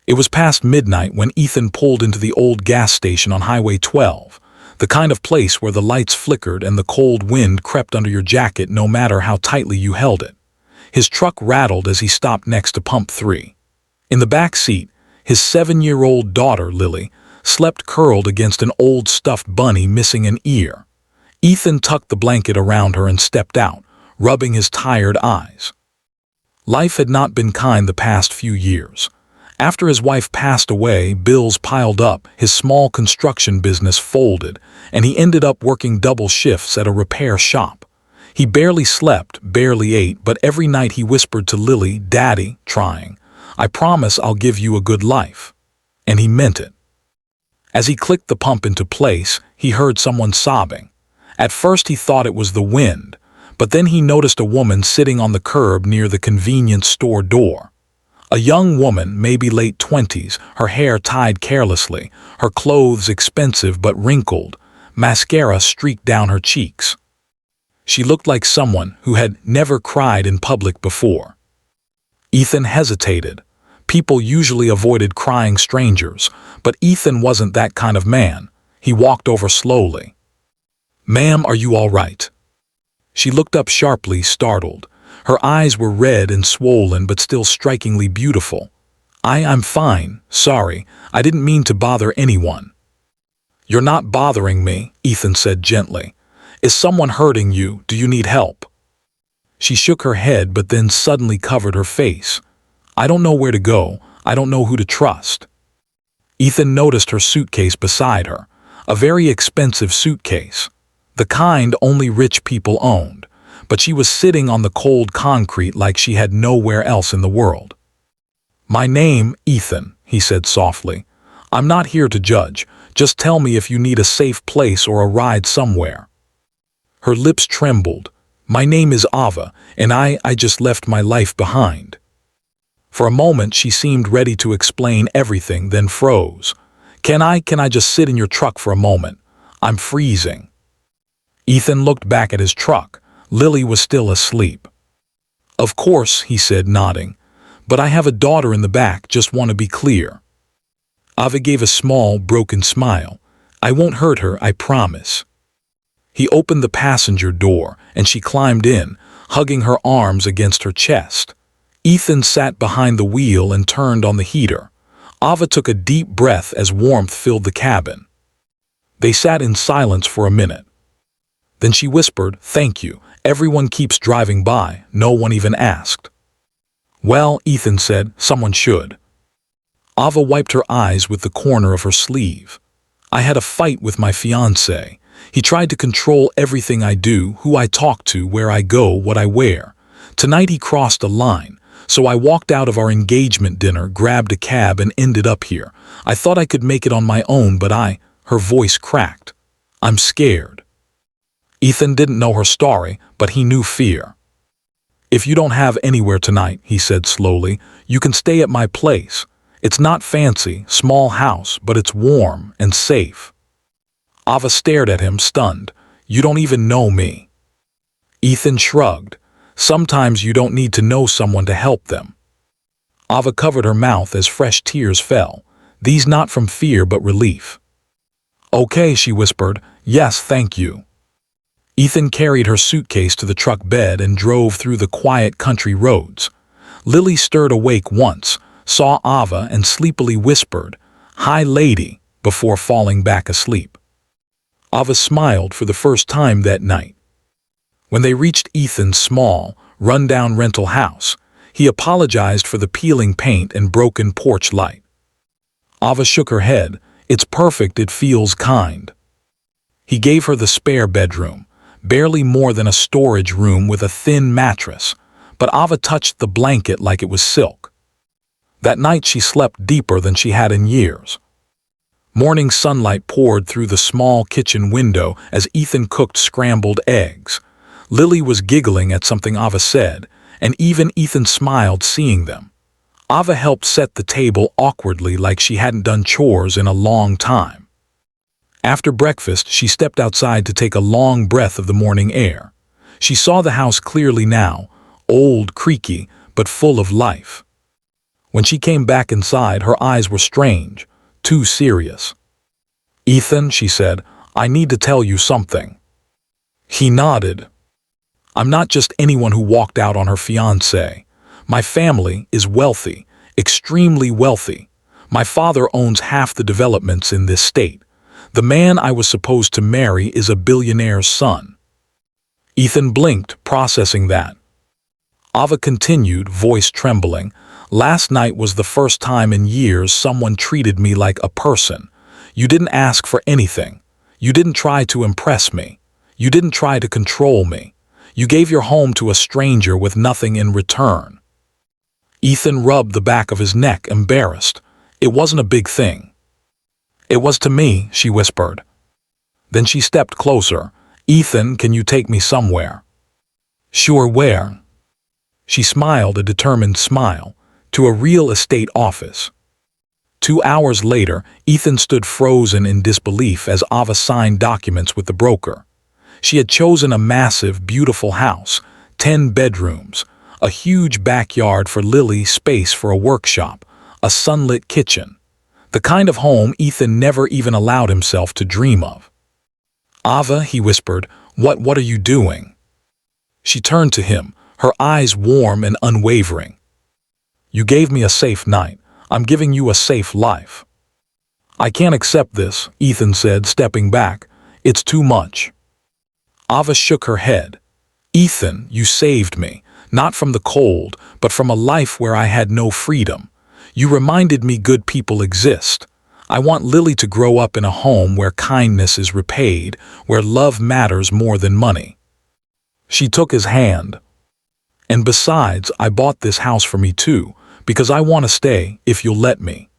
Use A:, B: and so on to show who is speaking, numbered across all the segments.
A: It was past midnight when Ethan pulled into the old gas station on Highway 12, the kind of place where the lights flickered and the cold wind crept under your jacket no matter how tightly you held it. His truck rattled as he stopped next to Pump 3. In the back seat, his 7-year-old daughter, Lily, slept curled against an old stuffed bunny missing an ear. Ethan tucked the blanket around her and stepped out, rubbing his tired eyes. Life had not been kind the past few years. After his wife passed away, bills piled up, his small construction business folded, and he ended up working double shifts at a repair shop. He barely slept, barely ate, but every night he whispered to Lily, "Daddy," trying, "I promise I'll give you a good life." And he meant it. As he clicked the pump into place, he heard someone sobbing. At first he thought it was the wind, but then he noticed a woman sitting on the curb near the convenience store door. A young woman, maybe late 20s, her hair tied carelessly, her clothes expensive but wrinkled, mascara streaked down her cheeks. She looked like someone who had never cried in public before. Ethan hesitated. People usually avoided crying strangers, but Ethan wasn't that kind of man. He walked over slowly. "Ma'am, are you all right?" She looked up sharply, startled. Her eyes were red and swollen but still strikingly beautiful. I'm fine, sorry, I didn't mean to bother anyone." "You're not bothering me," Ethan said gently. "Is someone hurting you? Do you need help?" She shook her head but then suddenly covered her face. "I don't know where to go. I don't know who to trust." Ethan noticed her suitcase beside her, a very expensive suitcase, the kind only rich people owned, but she was sitting on the cold concrete like she had nowhere else in the world. "My name, Ethan," he said softly. "I'm not here to judge. Just tell me if you need a safe place or a ride somewhere." Her lips trembled. "My name is Ava, and I just left my life behind." For a moment she seemed ready to explain everything, then froze. Can I just sit in your truck for a moment? I'm freezing." Ethan looked back at his truck. Lily was still asleep. "Of course," he said, nodding. "But I have a daughter in the back, just want to be clear." Ava gave a small, broken smile. "I won't hurt her, I promise." He opened the passenger door, and she climbed in, hugging her arms against her chest. Ethan sat behind the wheel and turned on the heater. Ava took a deep breath as warmth filled the cabin. They sat in silence for a minute. Then she whispered, "Thank you. Everyone keeps driving by. No one even asked." "Well," Ethan said, "someone should." Ava wiped her eyes with the corner of her sleeve. "I had a fight with my fiancé. He tried to control everything I do, who I talk to, where I go, what I wear. Tonight he crossed a line, so I walked out of our engagement dinner, grabbed a cab, and ended up here. I thought I could make it on my own, but her voice cracked. "I'm scared." Ethan didn't know her story, but he knew fear. "If you don't have anywhere tonight," he said slowly, "you can stay at my place. It's not fancy, small house, but it's warm and safe." Ava stared at him, stunned. "You don't even know me." Ethan shrugged. "Sometimes you don't need to know someone to help them." Ava covered her mouth as fresh tears fell, these not from fear but relief. "Okay," she whispered. "Yes, thank you." Ethan carried her suitcase to the truck bed and drove through the quiet country roads. Lily stirred awake once, saw Ava, and sleepily whispered, "Hi, lady," before falling back asleep. Ava smiled for the first time that night. When they reached Ethan's small, run-down rental house, he apologized for the peeling paint and broken porch light. Ava shook her head. "It's perfect, it feels kind." He gave her the spare bedroom, barely more than a storage room with a thin mattress, but Ava touched the blanket like it was silk. That night she slept deeper than she had in years. Morning sunlight poured through the small kitchen window as Ethan cooked scrambled eggs. Lily was giggling at something Ava said, and even Ethan smiled seeing them. Ava helped set the table awkwardly like she hadn't done chores in a long time. After breakfast, she stepped outside to take a long breath of the morning air. She saw the house clearly now, old, creaky, but full of life. When she came back inside, her eyes were strange, too serious. "Ethan," she said, "I need to tell you something." He nodded. "I'm not just anyone who walked out on her fiancé. My family is wealthy, extremely wealthy. My father owns half the developments in this state. The man I was supposed to marry is a billionaire's son." Ethan blinked, processing that. Ava continued, voice trembling. "Last night was the first time in years someone treated me like a person. You didn't ask for anything. You didn't try to impress me. You didn't try to control me. You gave your home to a stranger with nothing in return." Ethan rubbed the back of his neck, embarrassed. "It wasn't a big thing." "It was to me," she whispered. Then she stepped closer. "Ethan, can you take me somewhere?" "Sure, where?" She smiled a determined smile. "To a real estate office." 2 hours later, Ethan stood frozen in disbelief as Ava signed documents with the broker. She had chosen a massive, beautiful house, 10 bedrooms, a huge backyard for Lily, space for a workshop, a sunlit kitchen. The kind of home Ethan never even allowed himself to dream of. "Ava," he whispered, what are you doing?" She turned to him, her eyes warm and unwavering. "You gave me a safe night. I'm giving you a safe life." "I can't accept this," Ethan said, stepping back. "It's too much." Ava shook her head. "Ethan, you saved me, not from the cold, but from a life where I had no freedom. You reminded me good people exist. I want Lily to grow up in a home where kindness is repaid, where love matters more than money." She took his hand. "And besides, I bought this house for me too, because I want to stay, if you'll let me."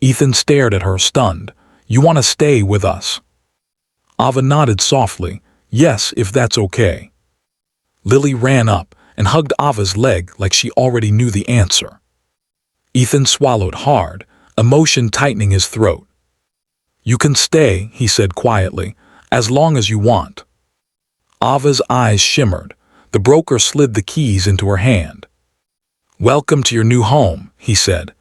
A: Ethan stared at her, stunned. "You want to stay with us?" Ava nodded softly. "Yes, if that's okay." Lily ran up and hugged Ava's leg like she already knew the answer. Ethan swallowed hard, emotion tightening his throat. "You can stay," he said quietly, "as long as you want." Ava's eyes shimmered. The broker slid the keys into her hand. "Welcome to your new home," he said.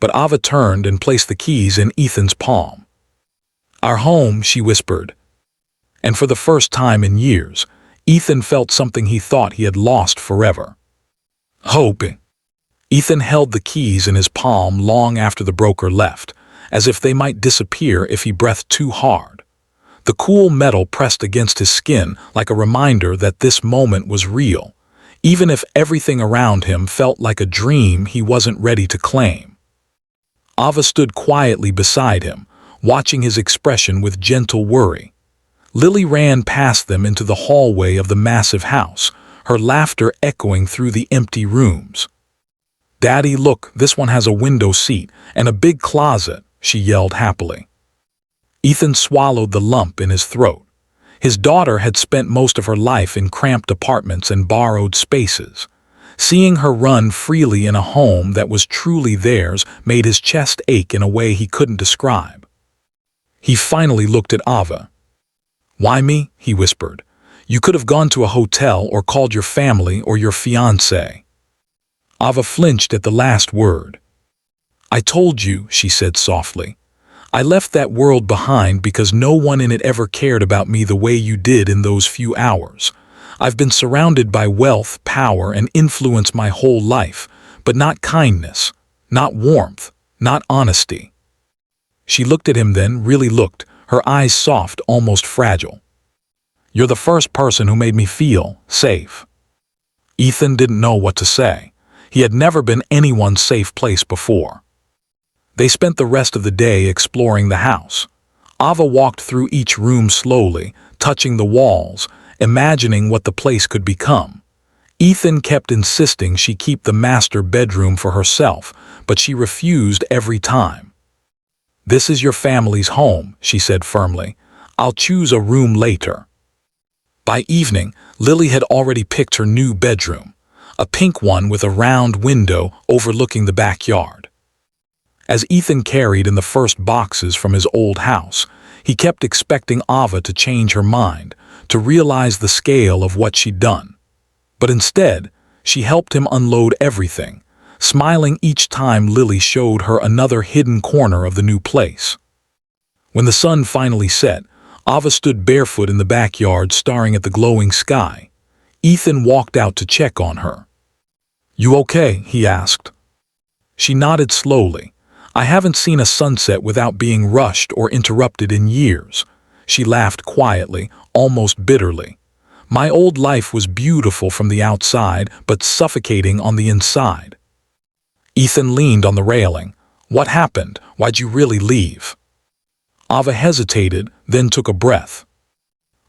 A: But Ava turned and placed the keys in Ethan's palm. "Our home," she whispered. And for the first time in years, Ethan felt something he thought he had lost forever. Hope. Ethan held the keys in his palm long after the broker left, as if they might disappear if he breathed too hard. The cool metal pressed against his skin like a reminder that this moment was real, even if everything around him felt like a dream he wasn't ready to claim. Ava stood quietly beside him, watching his expression with gentle worry. Lily ran past them into the hallway of the massive house, her laughter echoing through the empty rooms. "Daddy, look, this one has a window seat and a big closet," she yelled happily. Ethan swallowed the lump in his throat. His daughter had spent most of her life in cramped apartments and borrowed spaces. Seeing her run freely in a home that was truly theirs made his chest ache in a way he couldn't describe. He finally looked at Ava. "Why me?" he whispered. "You could have gone to a hotel or called your family or your fiancé." Ava flinched at the last word. "I told you," she said softly. "I left that world behind because no one in it ever cared about me the way you did in those few hours. I've been surrounded by wealth, power, and influence my whole life, but not kindness, not warmth, not honesty." She looked at him then, really looked, her eyes soft, almost fragile. "You're the first person who made me feel safe." Ethan didn't know what to say. He had never been anyone's safe place before. They spent the rest of the day exploring the house. Ava walked through each room slowly, touching the walls, imagining what the place could become. Ethan kept insisting she keep the master bedroom for herself, but she refused every time. "This is your family's home," she said firmly. "I'll choose a room later." By evening, Lily had already picked her new bedroom, a pink one with a round window overlooking the backyard. As Ethan carried in the first boxes from his old house, he kept expecting Ava to change her mind, to realize the scale of what she'd done. But instead, she helped him unload everything, smiling each time Lily showed her another hidden corner of the new place. When the sun finally set, Ava stood barefoot in the backyard staring at the glowing sky. Ethan walked out to check on her. "You okay?" he asked. She nodded slowly. "I haven't seen a sunset without being rushed or interrupted in years." She laughed quietly, almost bitterly. "My old life was beautiful from the outside, but suffocating on the inside." Ethan leaned on the railing. "What happened? Why'd you really leave?" Ava hesitated, then took a breath.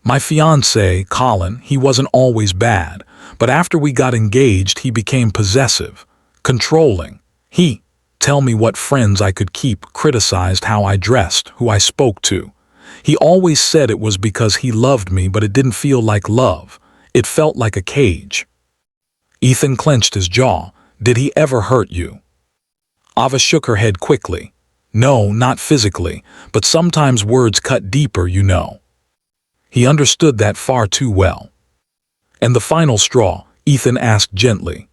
A: "My fiancé, Colin, he wasn't always bad, but after we got engaged he became possessive, controlling. He tell me what friends I could keep, criticized how I dressed, who I spoke to. He always said it was because he loved me, but it didn't feel like love. It felt like a cage." Ethan clenched his jaw. "Did he ever hurt you?" Ava shook her head quickly. "No, not physically, but sometimes words cut deeper, you know." He understood that far too well. "And the final straw?" Ethan asked gently.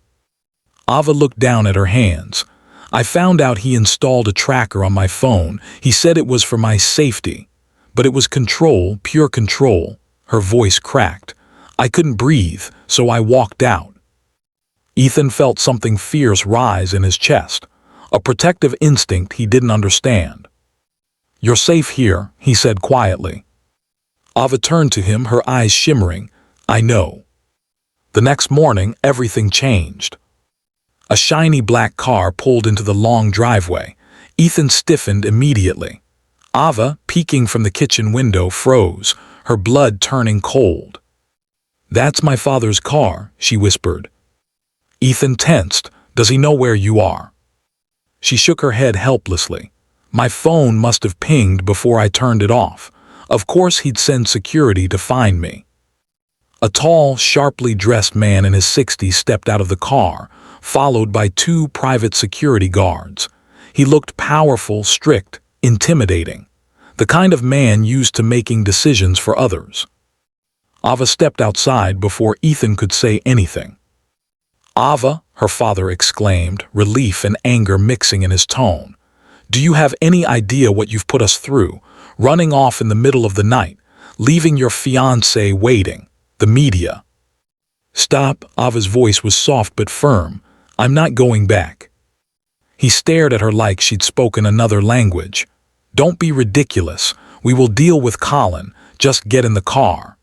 A: Ava looked down at her hands. "I found out he installed a tracker on my phone. He said it was for my safety. But it was control, pure control." Her voice cracked. "I couldn't breathe, so I walked out." Ethan felt something fierce rise in his chest, a protective instinct he didn't understand. "You're safe here," he said quietly. Ava turned to him, her eyes shimmering. "I know." The next morning, everything changed. A shiny black car pulled into the long driveway. Ethan stiffened immediately. Ava, peeking from the kitchen window, froze, her blood turning cold. "That's my father's car," she whispered. Ethan tensed. "Does he know where you are?" She shook her head helplessly. "My phone must have pinged before I turned it off. Of course he'd send security to find me." A tall, sharply dressed man in his 60s stepped out of the car, followed by 2 private security guards. He looked powerful, strict, intimidating, the kind of man used to making decisions for others. Ava stepped outside before Ethan could say anything. "Ava," her father exclaimed, relief and anger mixing in his tone. "Do you have any idea what you've put us through? Running off in the middle of the night, leaving your fiancé waiting, the media." "Stop," Ava's voice was soft but firm. "I'm not going back." He stared at her like she'd spoken another language. "Don't be ridiculous. We will deal with Colin. Just get in the car."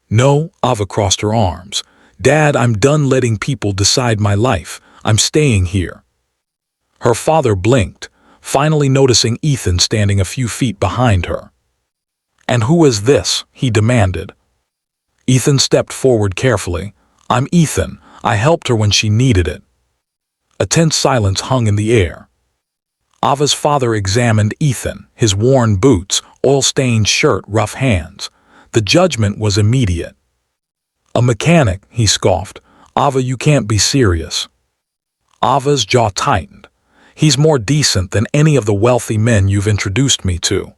A: "No," Ava crossed her arms. "Dad, I'm done letting people decide my life. I'm staying here." Her father blinked, finally noticing Ethan standing a few feet behind her. "And who is this?" he demanded. Ethan stepped forward carefully. "I'm Ethan. I helped her when she needed it." A tense silence hung in the air. Ava's father examined Ethan, his worn boots, oil-stained shirt, rough hands. The judgment was immediate. "A mechanic," he scoffed. "Ava, you can't be serious." Ava's jaw tightened. "He's more decent than any of the wealthy men you've introduced me to."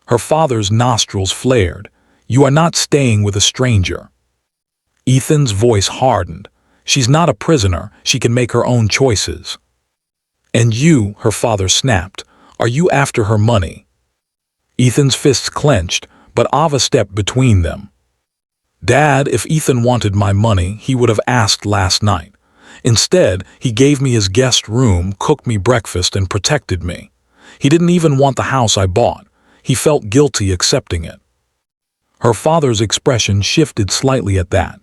A: Her father's nostrils flared. "You are not staying with a stranger." Ethan's voice hardened. "She's not a prisoner. She can make her own choices." "And you," her father snapped, "are you after her money?" Ethan's fists clenched, but Ava stepped between them. "Dad, if Ethan wanted my money, he would have asked last night. Instead, he gave me his guest room, cooked me breakfast, and protected me. He didn't even want the house I bought. He felt guilty accepting it." Her father's expression shifted slightly at that.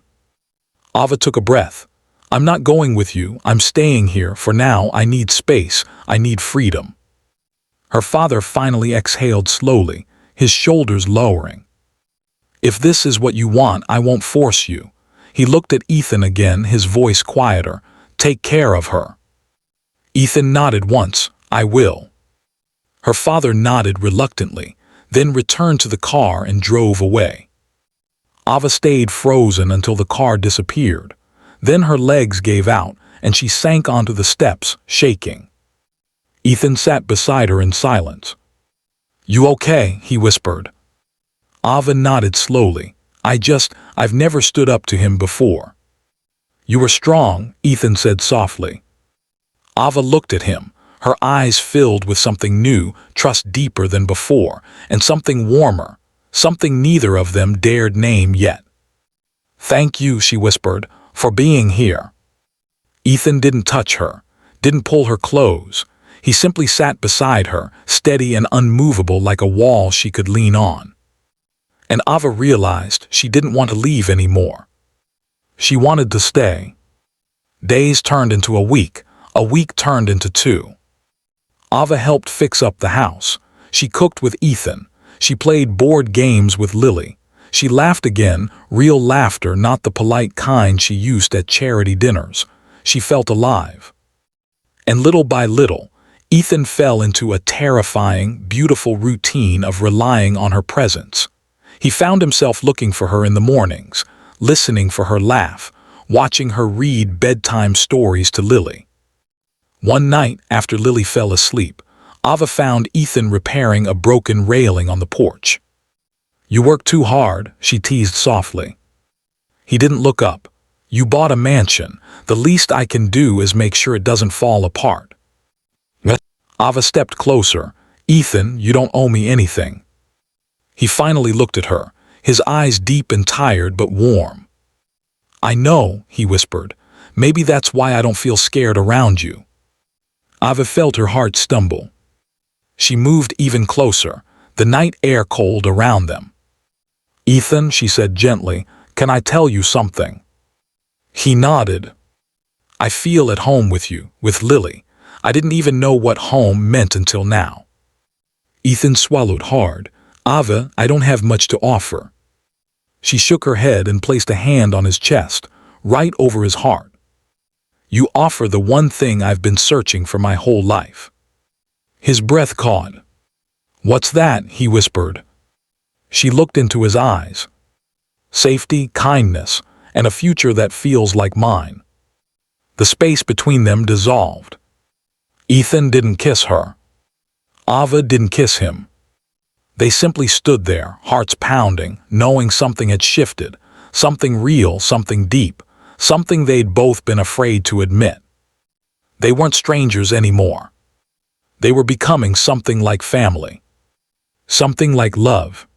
A: Ava took a breath. "I'm not going with you. I'm staying here. For now, I need space. I need freedom." Her father finally exhaled slowly, his shoulders lowering. "If this is what you want, I won't force you." He looked at Ethan again, his voice quieter. "Take care of her." Ethan nodded once. "I will." Her father nodded reluctantly, then returned to the car and drove away. Ava stayed frozen until the car disappeared. Then her legs gave out, and she sank onto the steps, shaking. Ethan sat beside her in silence. "You okay?" he whispered. Ava nodded slowly. I've never stood up to him before." "You were strong," Ethan said softly. Ava looked at him, her eyes filled with something new, trust deeper than before, and something warmer, something neither of them dared name yet. "Thank you," she whispered, "for being here." Ethan didn't touch her, didn't pull her close. He simply sat beside her, steady and unmovable like a wall she could lean on. And Ava realized she didn't want to leave anymore. She wanted to stay. Days turned into a week turned into 2. Ava helped fix up the house. She cooked with Ethan. She played board games with Lily. She laughed again, real laughter, not the polite kind she used at charity dinners. She felt alive. And little by little, Ethan fell into a terrifying, beautiful routine of relying on her presence. He found himself looking for her in the mornings, listening for her laugh, watching her read bedtime stories to Lily. One night, after Lily fell asleep, Ava found Ethan repairing a broken railing on the porch. "You work too hard," she teased softly. He didn't look up. "You bought a mansion. The least I can do is make sure it doesn't fall apart." Ava stepped closer. "Ethan, you don't owe me anything." He finally looked at her, his eyes deep and tired but warm. "I know," he whispered. "Maybe that's why I don't feel scared around you." Ava felt her heart stumble. She moved even closer, the night air cold around them. "Ethan," she said gently, "can I tell you something?" He nodded. "I feel at home with you, with Lily. I didn't even know what home meant until now." Ethan swallowed hard. "Ava, I don't have much to offer." She shook her head and placed a hand on his chest, right over his heart. "You offer the one thing I've been searching for my whole life." His breath caught. "What's that?" he whispered. She looked into his eyes. "Safety, kindness, and a future that feels like mine." The space between them dissolved. Ethan didn't kiss her. Ava didn't kiss him. They simply stood there, hearts pounding, knowing something had shifted, something real, something deep, something they'd both been afraid to admit. They weren't strangers anymore. They were becoming something like family. Something like love.